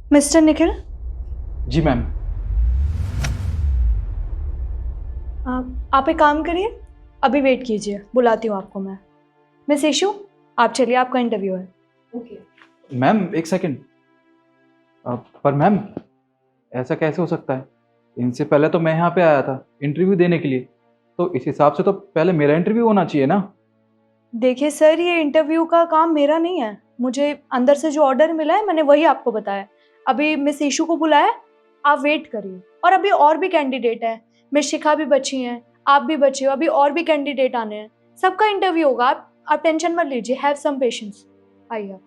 Mister Nikhil, जी ma'am. आप एक काम करिए, अभी वेट कीजिए, बुलाती हूँ आपको मैं। मिस इशू, आप चलिए, आपका इंटरव्यू है। ओके। मैम एक सेकंड। पर मैम ऐसा कैसे हो सकता है? इनसे पहले तो मैं यहाँ पे आया था इंटरव्यू देने के लिए, तो इस हिसाब से तो पहले मेरा इंटरव्यू होना चाहिए ना। देखिए सर, ये इंटरव्यू का काम मेरा नहीं है। मुझे अंदर से जो ऑर्डर मिला है मैंने वही आपको बताया। अभी मिस इशू को बुलाया, आप वेट करिए। और अभी और भी कैंडिडेट हैं, मिस शिखा भी बची हैं, आप भी बचे हो, अभी और भी कैंडिडेट आने हैं। सबका इंटरव्यू होगा, आप टेंशन मत लीजिए, हैव सम पेशेंस। आइए आप।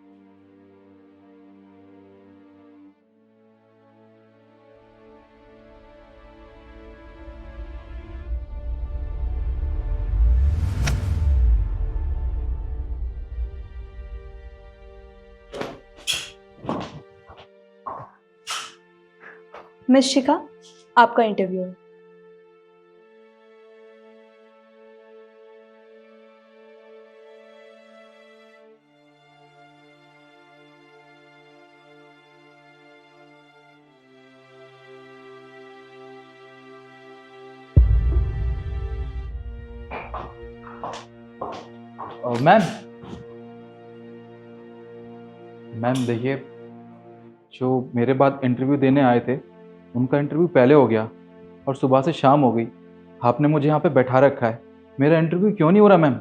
मिस शिखा, आपका इंटरव्यू है। मैम, मैम देखिए, जो मेरे बाद इंटरव्यू देने आए थे उनका इंटरव्यू पहले हो गया और सुबह से शाम हो गई। आपने मुझे यहाँ पे बैठा रखा है, मेरा इंटरव्यू क्यों नहीं हो रहा मैम?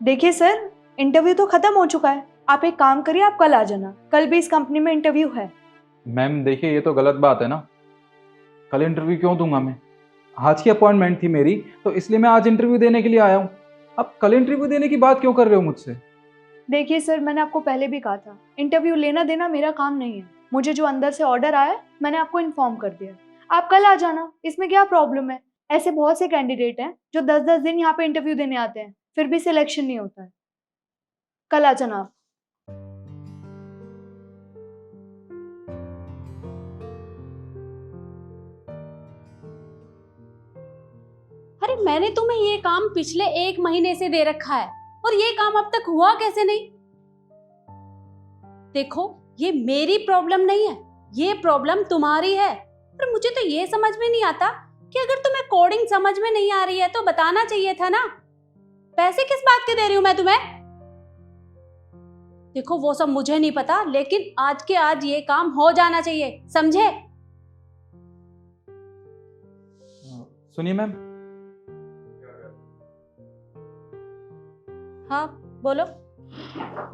देखिए सर, इंटरव्यू तो खत्म हो चुका है। आप एक काम करिए, आप कल आ जाना, कल भी इस कंपनी में इंटरव्यू है। मैम देखिए, ये तो गलत बात है ना। कल इंटरव्यू क्यों दूंगा मैं? आज की अपॉइंटमेंट थी मेरी, तो इसलिए मैं आज इंटरव्यू देने के लिए आया हूँ। आप कल इंटरव्यू देने की बात क्यों कर रहे हो मुझसे? देखिए सर, मैंने आपको पहले भी कहा था, इंटरव्यू लेना देना मेरा काम नहीं है। मुझे जो अंदर से ऑर्डर आया मैंने आपको इन्फॉर्म कर दिया। आप कल आ जाना, इसमें क्या प्रॉब्लम है? ऐसे बहुत से कैंडिडेट हैं जो 10-10 दिन यहाँ पे इंटरव्यू देने आते हैं, फिर भी सिलेक्शन नहीं होता है। कल आ जाना आप। अरे मैंने तुम्हें ये काम पिछले 1 महीने से दे रखा है और ये काम अब तक हुआ कैसे नहीं? देखो, ये मेरी प्रॉब्लम नहीं है, ये प्रॉब्लम तुम्हारी है। पर मुझे तो ये समझ में नहीं आता कि अगर तुम्हें कोडिंग समझ में नहीं आ रही है तो बताना चाहिए था ना। पैसे किस बात के दे रही हूं मैं तुम्हें? देखो, वो सब मुझे नहीं पता, लेकिन आज के आज ये काम हो जाना चाहिए, समझे? सुनिए मैम। हाँ, बोलो।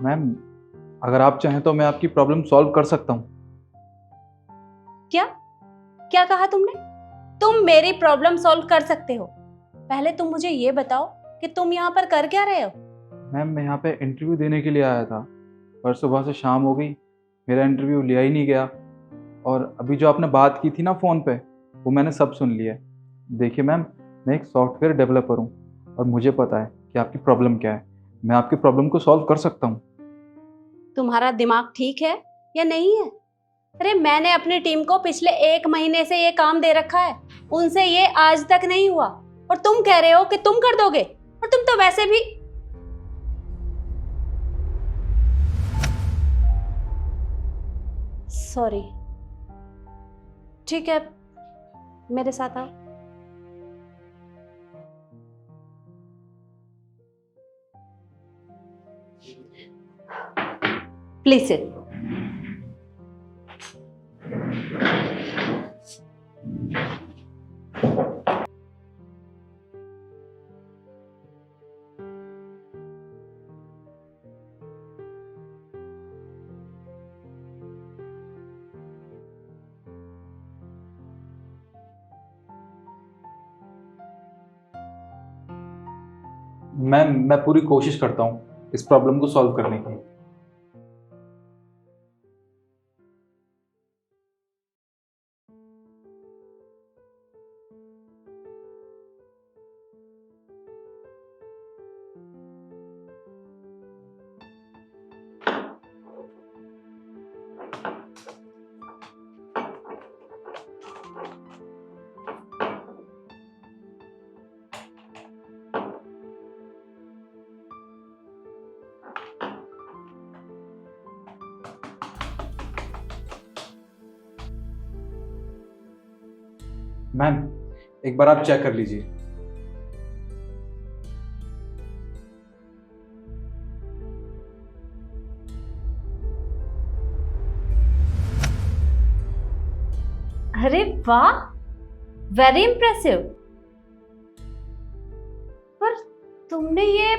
मैम, अगर आप चाहें तो मैं आपकी प्रॉब्लम सॉल्व कर सकता हूँ। क्या क्या कहा तुमने? तुम मेरी प्रॉब्लम सॉल्व कर सकते हो? पहले तुम मुझे ये बताओ कि तुम यहाँ पर कर क्या रहे हो? मैम मैं यहाँ पे इंटरव्यू देने के लिए आया था, पर सुबह से शाम हो गई, मेरा इंटरव्यू लिया ही नहीं गया। और अभी जो आपने बात की थी ना फ़ोन पे, वो मैंने सब सुन लिया है। देखिए मैम, मैं एक सॉफ्टवेयर डेवलपर हूँ और मुझे पता है कि आपकी प्रॉब्लम क्या है। मैं आपकी प्रॉब्लम को सॉल्व कर सकता हूँ। तुम्हारा दिमाग ठीक है या नहीं है? अरे मैंने अपनी टीम को पिछले 1 महीने से ये काम दे रखा है, उनसे ये आज तक नहीं हुआ और तुम कह रहे हो कि तुम कर दोगे। और तुम तो वैसे भी। सॉरी। ठीक है, मेरे साथ आओ। Please sit. मैम मैं पूरी कोशिश करता हूँ इस प्रॉब्लम को सॉल्व करने की। मैम एक बार आप चेक कर लीजिए। अरे वाह, वेरी इम्प्रेसिव। पर तुमने ये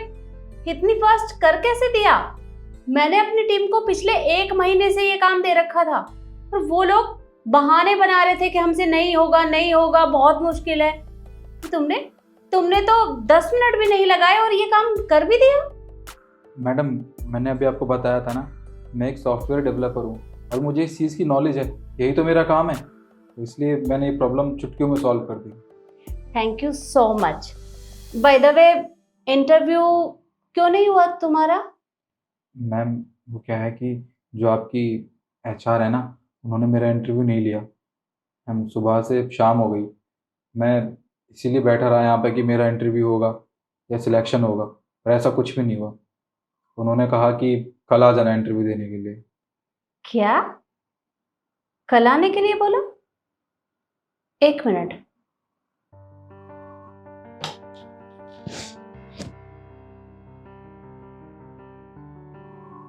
इतनी फास्ट कर कैसे दिया? मैंने अपनी टीम को पिछले 1 महीने से ये काम दे रखा था और वो लोग बहाने बना रहे थे कि हमसे नहीं होगा नहीं होगा, बहुत मुश्किल है। तुमने तो 10 मिनट भी नहीं लगाए और ये काम कर भी दिया। मैडम मैंने अभी आपको बताया था ना, मैं एक सॉफ्टवेयर डेवलपर हूँ और मुझे इस चीज़ की नॉलेज है, यही तो मेरा काम है, तो इसलिए मैंने ये प्रॉब्लम चुटकियों में सॉल्व कर दी। Thank you so much. By the way, interview क्यों नहीं हुआ तुम्हारा? मैम वो क्या है कि जो आपकी एचआर है ना, उन्होंने मेरा इंटरव्यू नहीं लिया। मैम सुबह से शाम हो गई, मैं इसीलिए बैठा रहा यहाँ पे कि मेरा इंटरव्यू होगा या सिलेक्शन होगा, पर ऐसा कुछ भी नहीं हुआ। उन्होंने कहा कि कल आ जाना इंटरव्यू देने के लिए। क्या कल आने के लिए बोला? 1 मिनट।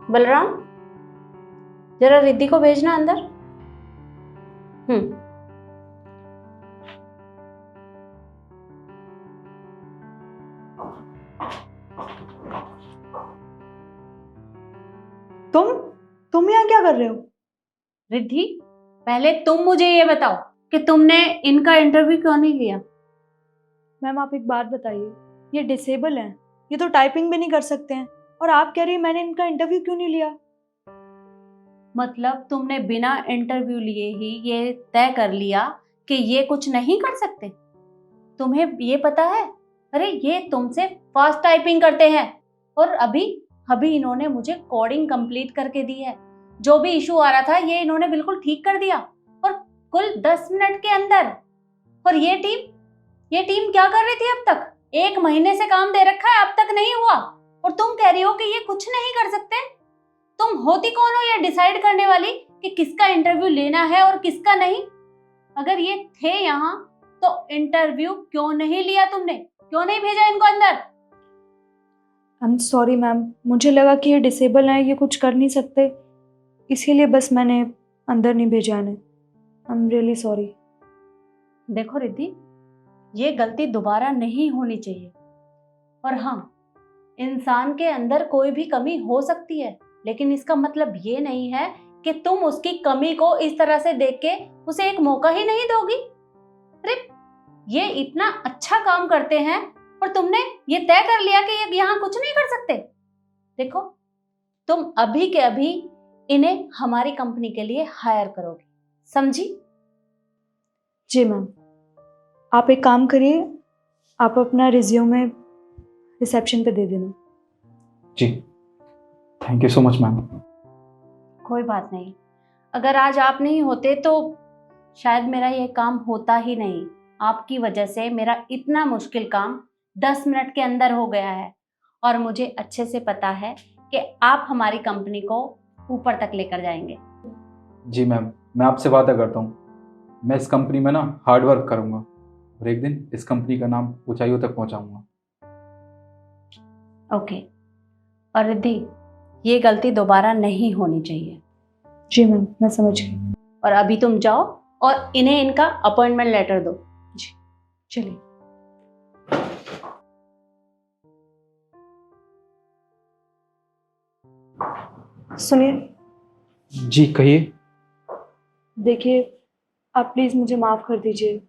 बलराम, जरा रिद्धि को भेजना अंदर। तुम यहाँ क्या कर रहे हो? रिद्धि, पहले तुम मुझे ये बताओ कि तुमने इनका इंटरव्यू क्यों नहीं लिया? मैम आप एक बात बताइए, ये डिसेबल हैं, ये तो टाइपिंग भी नहीं कर सकते हैं, और आप कह रही हैं मैंने इनका इंटरव्यू क्यों नहीं लिया? मतलब तुमने बिना इंटरव्यू लिए ही ये तय कर लिया कि ये कुछ नहीं कर सकते? तुम्हें ये पता है? अरे ये तुमसे फास्ट टाइपिंग करते हैं, और अभी इन्होंने मुझे कोडिंग कंप्लीट करके दी है। जो भी इशू आ रहा था ये इन्होंने बिल्कुल ठीक कर दिया, और कुल 10 मिनट के अंदर। और ये टीम क्या कर रही थी अब तक? 1 महीने से काम दे रखा है, अब तक नहीं हुआ, और तुम कह रही हो कि ये कुछ नहीं कर सकते? तुम होती कौन हो ये डिसाइड करने वाली कि किसका इंटरव्यू लेना है और किसका नहीं? अगर ये थे यहाँ तो इंटरव्यू क्यों नहीं लिया तुमने? क्यों नहीं भेजा इनको अंदर? आई एम सॉरी मैम, मुझे लगा कि ये डिसेबल हैं, ये कुछ कर नहीं सकते, इसीलिए बस मैंने अंदर नहीं भेजा इन्हें। I am really sorry. देखो रिद्धि, ये गलती दोबारा नहीं होनी चाहिए। और हाँ, इंसान के अंदर कोई भी कमी हो सकती है, लेकिन इसका मतलब ये नहीं है कि तुम उसकी कमी को इस तरह से देख के उसे एक मौका ही नहीं दोगी। अरे ये इतना अच्छा काम करते हैं और तुमने ये तय कर लिया कि ये यहाँ कुछ नहीं कर सकते। देखो, तुम अभी के अभी इन्हें हमारी कंपनी के लिए हायर करोगे, समझी? जी मैम, आप एक काम करिए, आप अपना रिज्यूमे रिसेप्शन पे दे देना। जी thank you so much ma'am. कोई बात नहीं, अगर आज आप नहीं होते तो शायद मेरा ये काम होता ही नहीं। आपकी वजह से मेरा इतना मुश्किल काम 10 मिनट के अंदर हो गया है, और मुझे अच्छे से पता है कि आप हमारी कंपनी को ऊपर तक लेकर जाएंगे। जी मैम, मैं आपसे वादा करता हूँ, मैं इस कंपनी में ना हार्ड वर्क करूँगा और एक दिन इस कंपनी का नाम ऊंचाइयों तक पहुँचाऊँगा। ओके, और रिद्धि, ये गलती दोबारा नहीं होनी चाहिए। जी मैम, मैं समझ गई। और अभी तुम जाओ और इन्हें इनका अपॉइंटमेंट लेटर दो। जी चलिए। सुनिए। जी कहिए। देखिए, आप प्लीज़ मुझे माफ़ कर दीजिए,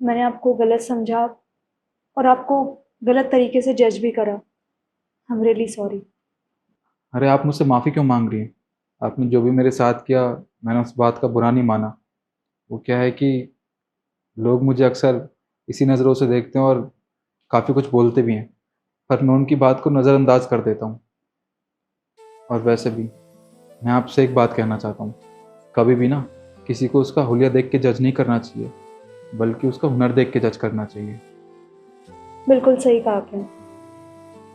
मैंने आपको गलत समझा और आपको गलत तरीके से जज भी करा। I am really sorry. अरे आप मुझसे माफ़ी क्यों मांग रही हैं? आपने जो भी मेरे साथ किया, मैंने उस बात का बुरा नहीं माना। वो क्या है कि लोग मुझे अक्सर इसी नज़रों से देखते हैं और काफ़ी कुछ बोलते भी हैं, पर मैं उनकी बात को नज़रअंदाज कर देता हूँ। और वैसे भी मैं आपसे एक बात कहना चाहता हूँ, कभी भी ना किसी को उसका हुलिया देख के जज नहीं करना चाहिए, बल्कि उसका हुनर देख के जज करना चाहिए। बिल्कुल सही कहा आपने,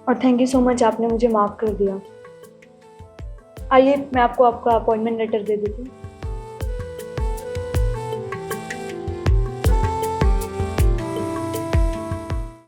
और थैंक यू सो मच, आपने मुझे माफ़ कर दिया। आइए मैं आपको आपका अपॉइंटमेंट लेटर दे देती हूँ।